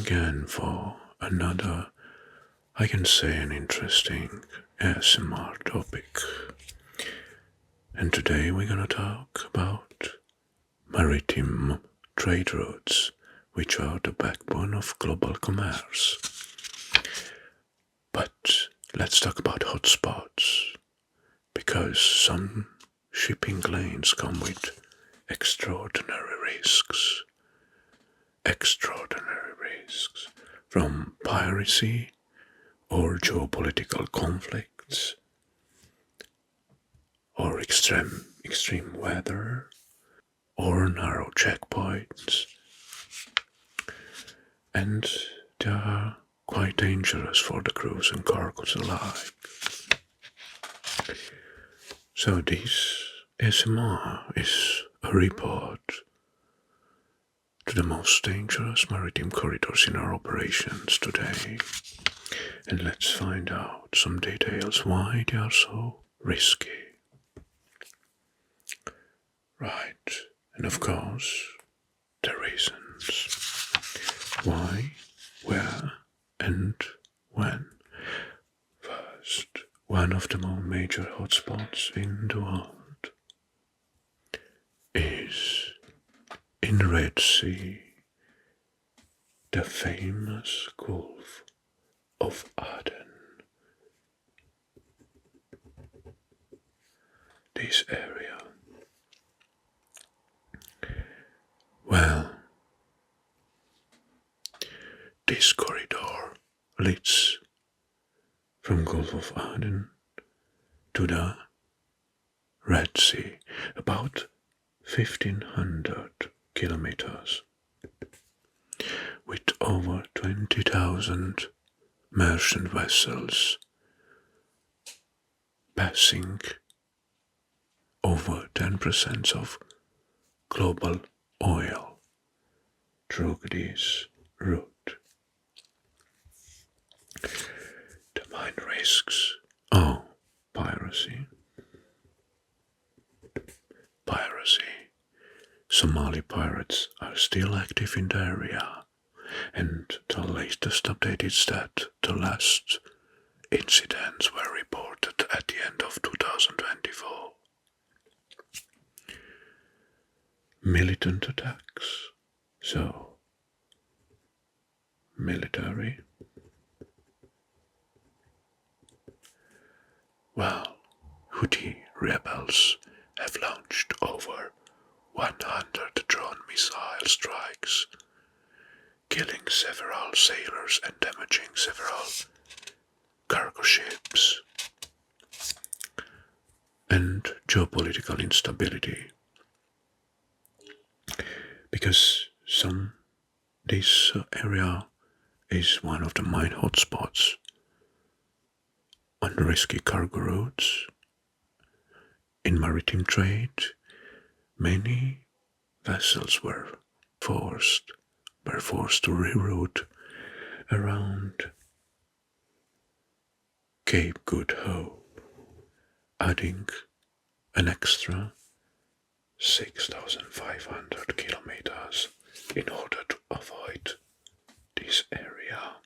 again for another, I can say, an interesting ASMR topic. And today we're gonna talk about maritime trade routes, which are the backbone of global commerce. But let's talk about hotspots, because some shipping lanes come with extraordinary risks. From piracy or geopolitical conflicts or extreme weather or narrow checkpoints, and they are quite dangerous for the crews and cargoes alike. So this ASMR is a report to the most dangerous maritime corridors in our operations today. And let's find out some details why they are so risky. Right, and of course, the reasons. Why, where, and when. First, one of the more major hotspots in the world is in the Red Sea, the famous Gulf of Aden. This area, well, this corridor leads from Gulf of Aden to the Red Sea, about 1,500 kilometers, with over 20,000 merchant vessels passing over 10% of global oil through this route. The main risks are piracy. Somali pirates are still active in the area, and the latest update is that the last incidents were reported at the end of 2024. Militant attacks, so military. Well, Houthi rebels have launched over 100 drone missile strikes, killing several sailors and damaging several cargo ships. And geopolitical instability, because this area is one of the main hotspots on risky cargo routes. In maritime trade, many vessels were forced to reroute around Cape Good Hope, adding an extra 6,500 kilometers in order to avoid this area.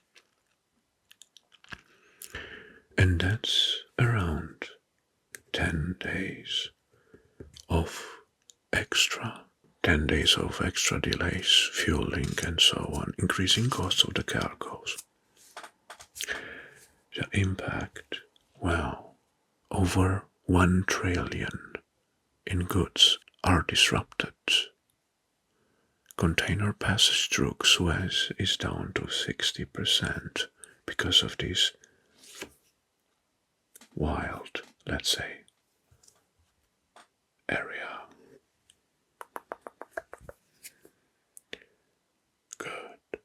And that's around 10 days of extra delays, fueling, and so on, increasing costs of the cargoes. The impact, well, over 1 trillion in goods are disrupted. Container passage through Suez is down to 60% because of this wild, let's say, area. Good.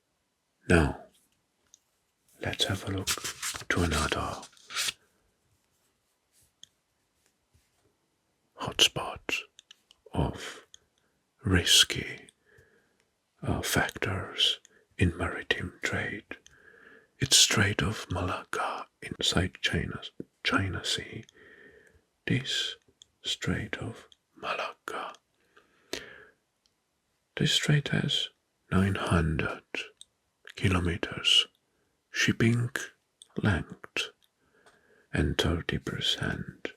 Now, let's have a look to another hotspot of risky factors in maritime trade. It's Strait of Malacca inside China Sea. This Strait of Malacca. This strait has 900 kilometers shipping length and 30%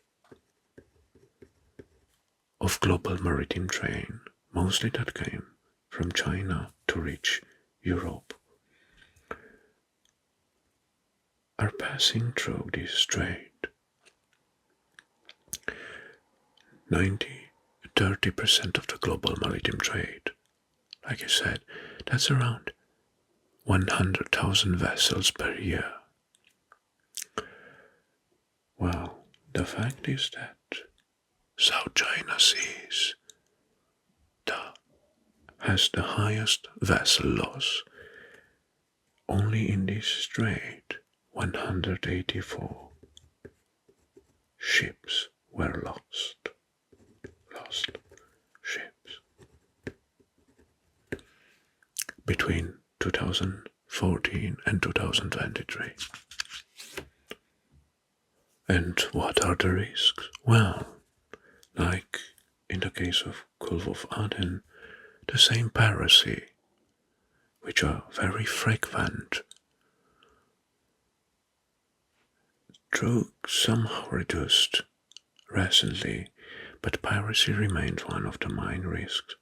of global maritime trade, mostly that came from China to reach Europe, are passing through this strait. 30% of the global maritime trade, like I said, that's around 100,000 vessels per year. Well, the fact is that South China Sea has the highest vessel loss. Only in this strait, 184 ships were lost. Lost ships. Between 2014 and 2023. And what are the risks? Well, like in the case of Gulf of Aden, the same piracy, which are very frequent, though somehow reduced recently, but piracy remains one of the main risks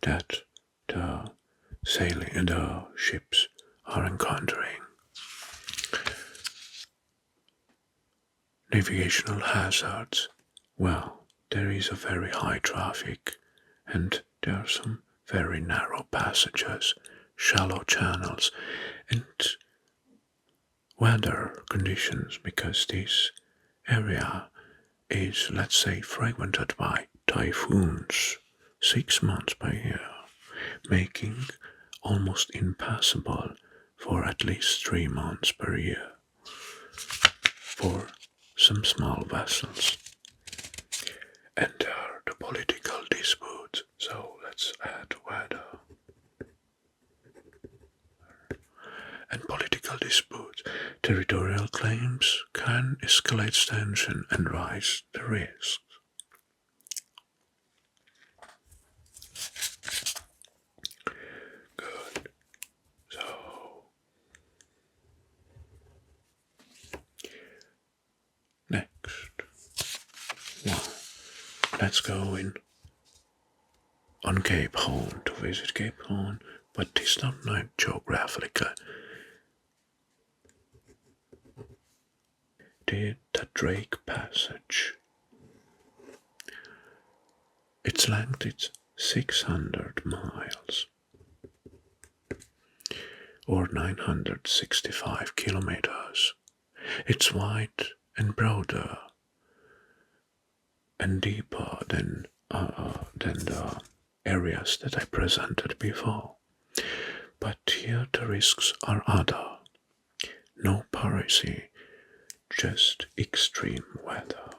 that the sailing and the ships are encountering. Navigational hazards. Well, there is a very high traffic and there are some very narrow passages, shallow channels, and weather conditions because this area is, let's say, frequented by typhoons 6 months per year, making almost impassable for at least 3 months per year for some small vessels. And there are the political disputes, so let's add weather. And political disputes, territorial claims can escalate tension and rise the risks. Good. So, next. Now, let's go in on Cape Horn to visit Cape Horn, but it's not geographically. The Drake Passage. Its length is 600 miles or 965 kilometers. It's wide and broader and deeper than the areas that I presented before. But here the risks are other. No piracy, just extreme weather.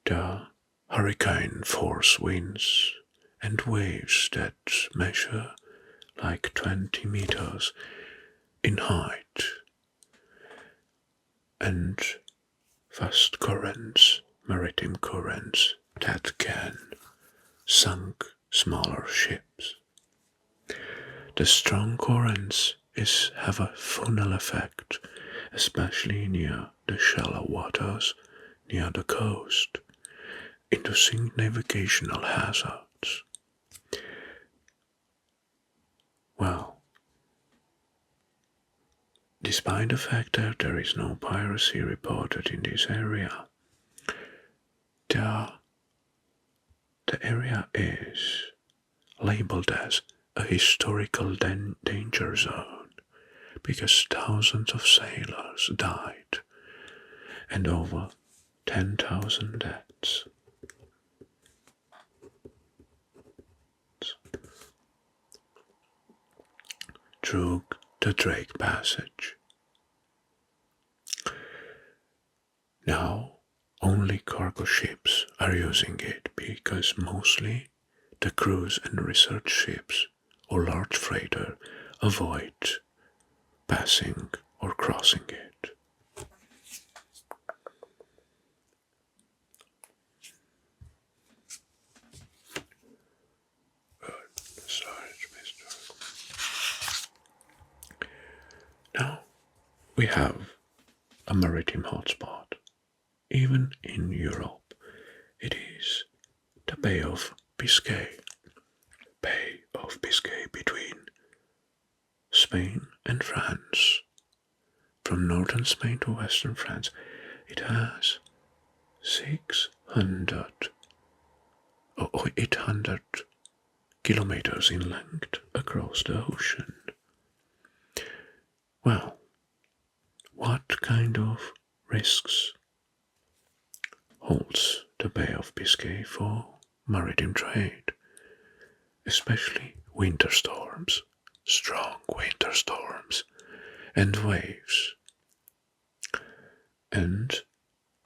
The hurricane force winds and waves that measure like 20 meters in height, and fast currents, maritime currents that can sink smaller ships. The strong currents have a funnel effect, especially near the shallow waters near the coast, inducing navigational hazards. Well, despite the fact that there is no piracy reported in this area, the area is labeled as a historical danger zone because thousands of sailors died and over 10,000 deaths. Through the Drake Passage. Now, only cargo ships are using it because mostly the cruise and research ships or large freighter avoid passing or crossing it. we have a maritime hotspot. Even in Europe, it is the Bay of Biscay. Bay of Biscay between Spain and France. From northern Spain to western France, it has 800 kilometers in length across the ocean. Well, what kind of risks holds the Bay of Biscay for maritime trade, especially winter storms, strong winter storms, and waves? And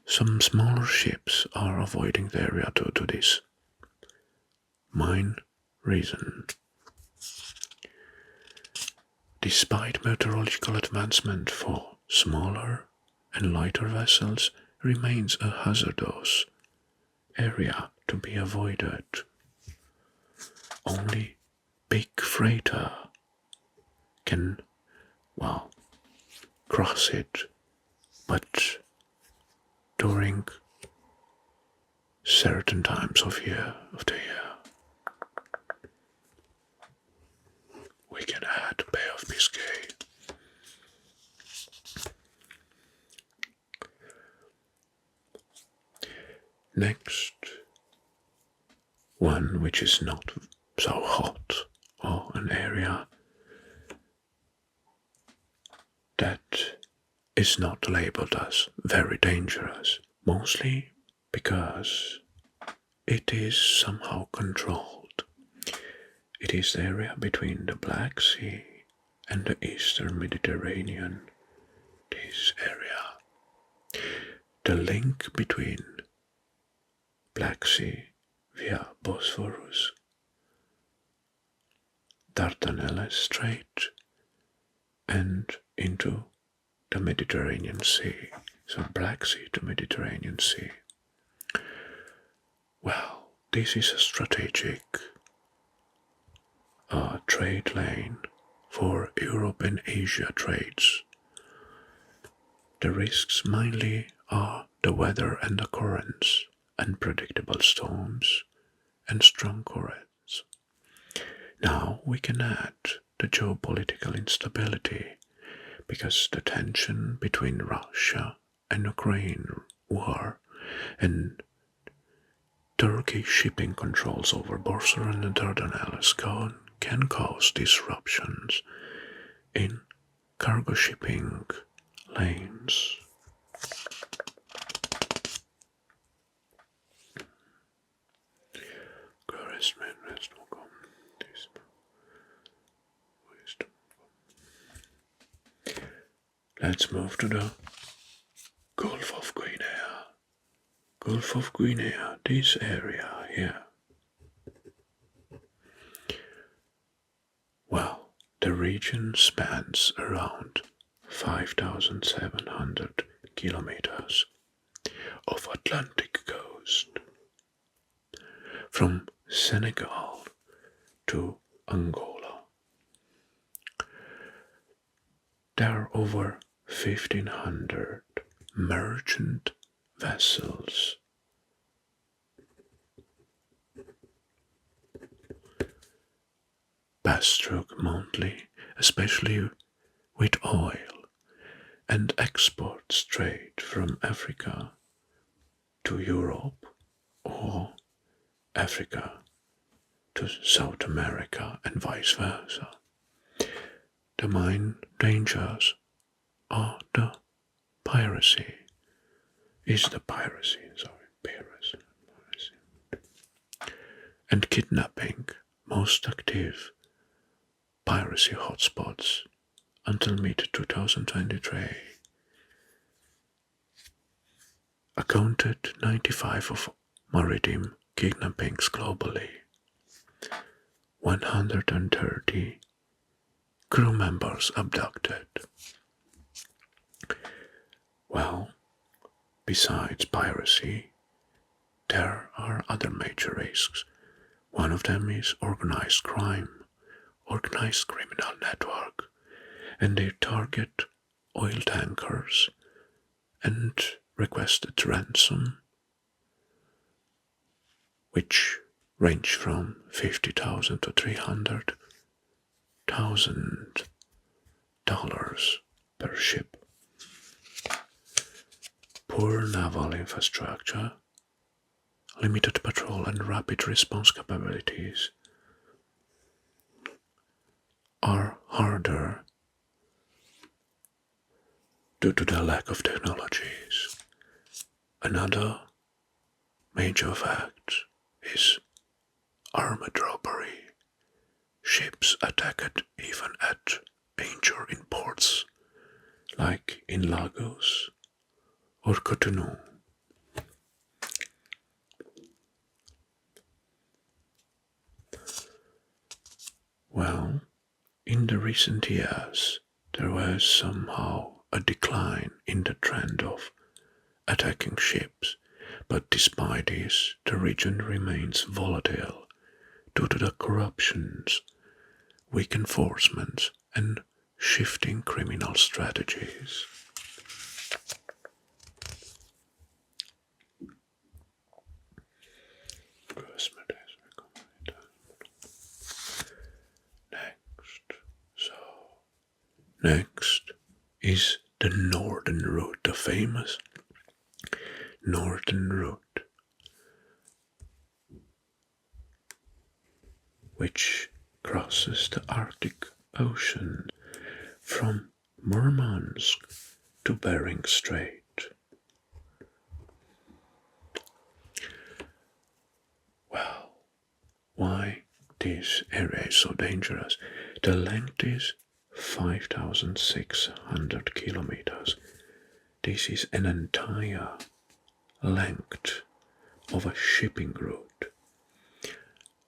some smaller ships are avoiding the area due to this main reason. Despite meteorological advancement, for smaller and lighter vessels remains a hazardous area to be avoided. Only big freighter can, well, cross it, but during certain times of the year, we can add Bay of Biscay. Next, one which is not so hot, or an area that is not labeled as very dangerous, mostly because it is somehow controlled. It is the area between the Black Sea and the Eastern Mediterranean. This area, the link between Black Sea via Bosphorus, Dardanelles Strait, and into the Mediterranean Sea, so Black Sea to Mediterranean Sea. Well, this is a strategic trade lane for Europe and Asia trades. The risks mainly are the weather and the currents, unpredictable storms, and strong currents. Now we can add the geopolitical instability, because the tension between Russia and Ukraine war and Turkey shipping controls over Bosphorus and the Dardanelles can cause disruptions in cargo shipping lanes. Let's move to the Gulf of Guinea. Gulf of Guinea, this area here. Well, the region spans around 5,700 kilometers of Atlantic coast, from Senegal to Angola. There are over 1,500 merchant vessels pass through monthly, especially with oil, and exports straight from Africa to Europe or Africa to South America and vice versa. The main dangers are the piracy, and kidnapping, most active piracy hotspots until mid-2023. Accounted 95 of maritime kidnappings globally. 130 crew members abducted. Well, besides piracy, there are other major risks. One of them is organized crime, organized criminal network, and they target oil tankers and requested ransom, which range from 50,000 to $300,000 per ship. Poor naval infrastructure, limited patrol and rapid response capabilities are harder due to the lack of technologies. Another major fact is armed robbery. Ships attacked even at danger in ports like in Lagos or Cotonou. Well, in the recent years, there was somehow a decline in the trend of attacking ships, but despite this, the region remains volatile due to the corruptions, weak enforcement, and shifting criminal strategies. Next is the northern route, the famous northern route, which crosses the Arctic Ocean from Murmansk to Bering Strait. Well, why this area is so dangerous? The length is 5,600 kilometers. This is an entire length of a shipping route.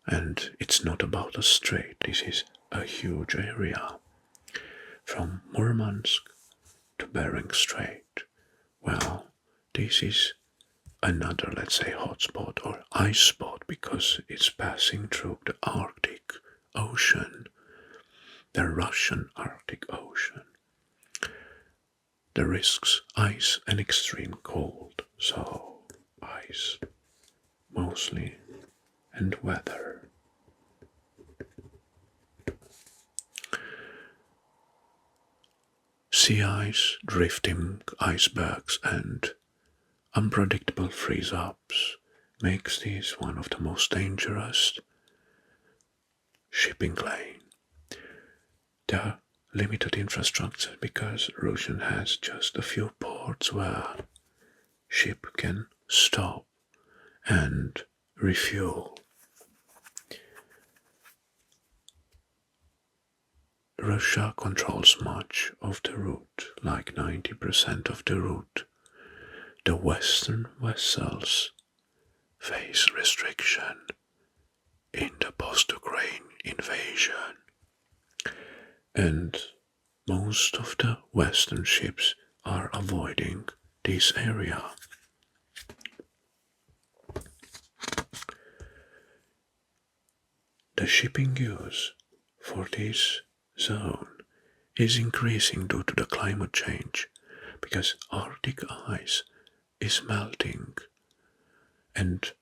And it's not about a strait, this is a huge area. From Murmansk to Bering Strait. Well, this is another, let's say, hotspot or ice spot because it's passing through the Arctic Ocean, the Russian Arctic Ocean. The risks ice and extreme cold, so ice mostly, and weather. Sea ice, drifting icebergs, and unpredictable freeze-ups makes this one of the most dangerous shipping lane. There are limited infrastructure because Russia has just a few ports where ship can stop and refuel. Russia controls much of the route, like 90% of the route. The Western vessels face restriction in the post-Ukraine invasion, and most of the Western ships are avoiding this area. The shipping use for this zone is increasing due to the climate change because Arctic ice is melting and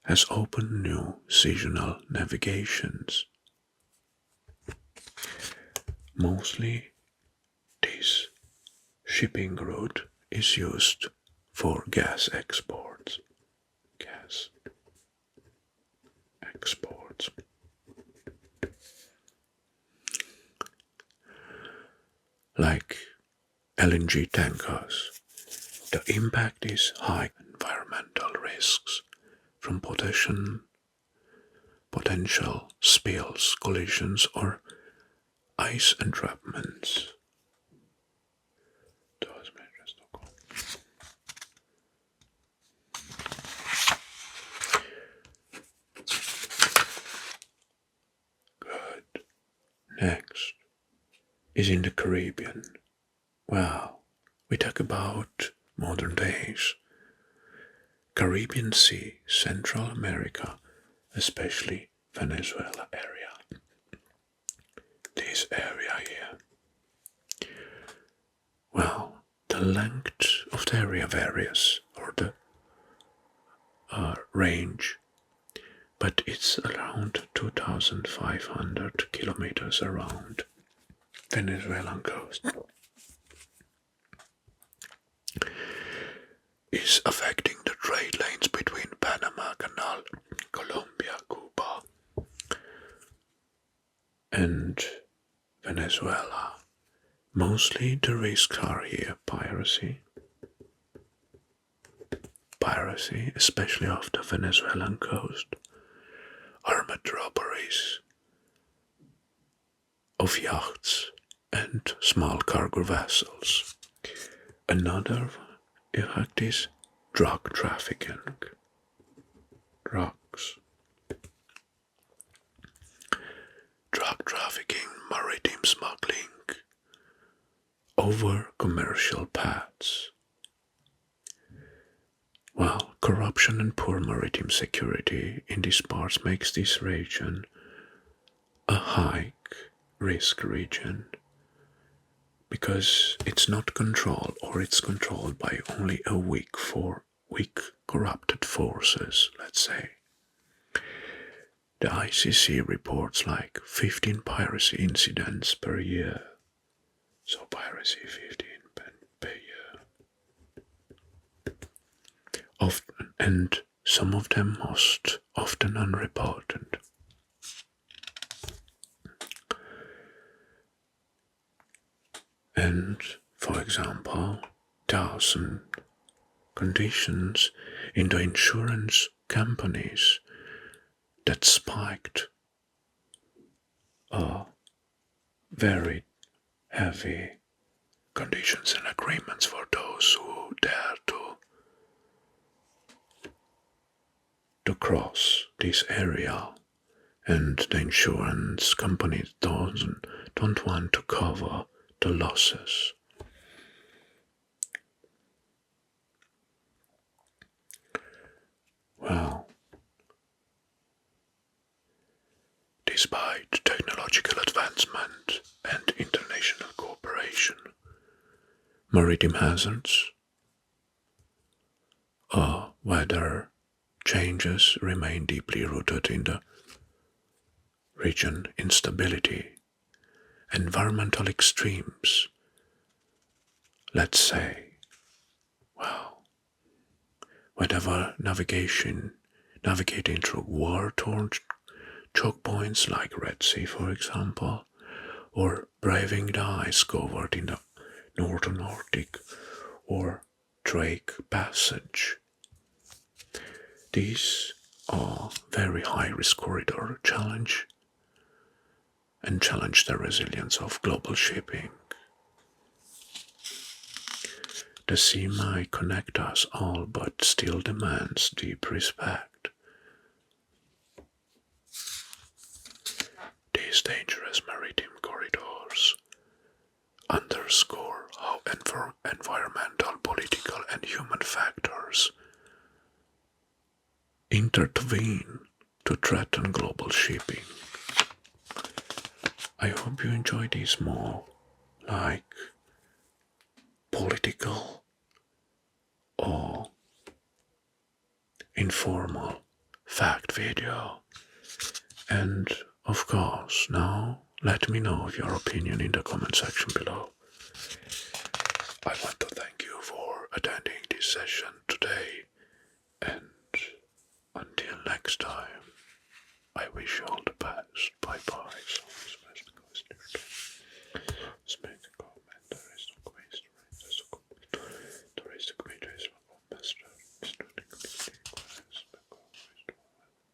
has opened new seasonal navigations. Mostly this shipping route is used for gas exports. Gas exports. Like LNG tankers, the impact is high. Environmental risks from potential spills, collisions, or ice entrapments. Good. Next is in the Caribbean. Well, we talk about modern days. Caribbean Sea, Central America, especially Venezuela area. This area here the length of the area varies, or the range, but it's around 2,500 kilometers around Venezuelan coast. Is affecting the trade lanes between Panama Canal, Colombia, Cuba, and Venezuela. Mostly the risks are here piracy, especially off the Venezuelan coast, armed robberies of yachts and small cargo vessels. Another effect is drug trafficking. Drug trafficking, maritime smuggling over commercial paths. Well, corruption and poor maritime security in these parts makes this region a high risk region because it's not controlled, or it's controlled by only a weak corrupted forces, let's say. The ICC reports like 15 piracy incidents per year. So piracy 15 per year. And some of them most often unreported. And, for example, there are some conditions in the insurance companies that spiked very heavy conditions and agreements for those who dare to cross this area, and the insurance companies don't want to cover the losses. Well, despite technological advancement and international cooperation, maritime hazards, weather changes remain deeply rooted in the region instability, environmental extremes. Let's say, well, whatever navigating through war-torn choke points like Red Sea, for example, or braving the ice covered in the Northern Arctic, or Drake Passage. These are very high-risk corridor challenge the resilience of global shipping. The sea might connect us all, but still demands deep respect. These dangerous maritime corridors underscore how environmental, political, and human factors intervene to threaten global shipping. I hope you enjoy these more like political or informal fact video. And of course, now let me know your opinion in the comment section below. I want to thank you for attending this session today, and until next time, I wish you all the best. Bye bye.